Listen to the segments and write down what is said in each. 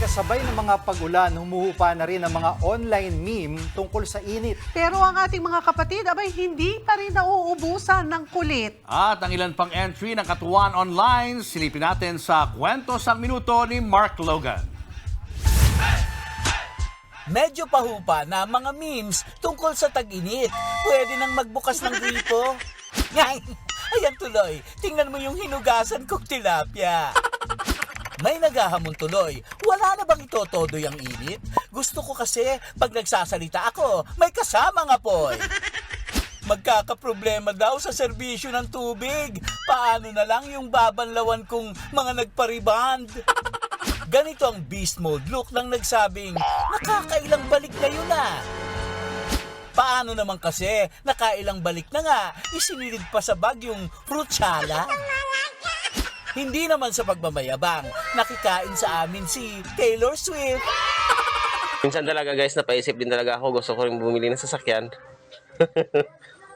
kasabay ng mga pag-ulan, humuhupa na rin ang mga online meme tungkol sa init. Pero ang ating mga kapatid, abay hindi pa rin nauubusan ng kulit. At ang ilan pang entry ng Katuwaan Online, silipin natin sa Kwento sa Minuto ni Mark Logan. Medyo pahupa na mga memes tungkol sa tag-init. Pwede nang magbukas ng gripo. Ngay! Ayan tuloy, tingnan mo yung hinugasan kong tilapia. May naghahamon tuloy, wala na bang ito todo yung init? Gusto ko kasi, pag nagsasalita ako, may kasamang apoy. Magkakaproblema daw sa serbisyo ng tubig. Paano na lang yung babanlawan kong mga nagpariband? Ganito ang beast mode look ng nagsabing, nakakailang balik na yun ah. Paano naman kasi, nakailang balik na nga, isinilid pa sa bag yung fruit salad. Hindi naman sa pagmamayabang, nakikain sa amin si Taylor Swift. Minsan talaga guys, napaisip din talaga ako. Gusto ko rin bumili ng sasakyan.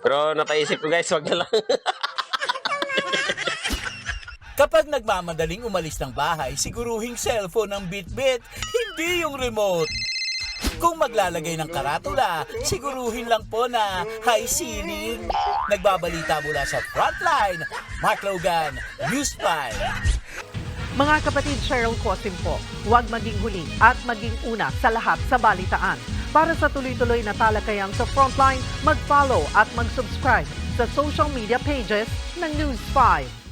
Pero napaisip ko guys, wag na lang. Kapag nagmamadaling umalis ng bahay, siguruhing cellphone ang bitbit, hindi yung remote. Kung maglalagay ng karatula, siguruhin lang po na high ceiling. Nagbabalita mula sa Frontline, Mark Logan, News 5. Mga kapatid, Cheryl Cosim po, huwag maging huli at maging una sa lahat sa balitaan. Para sa tuloy-tuloy na talakayan sa Frontline, mag-follow at mag-subscribe sa social media pages ng News 5.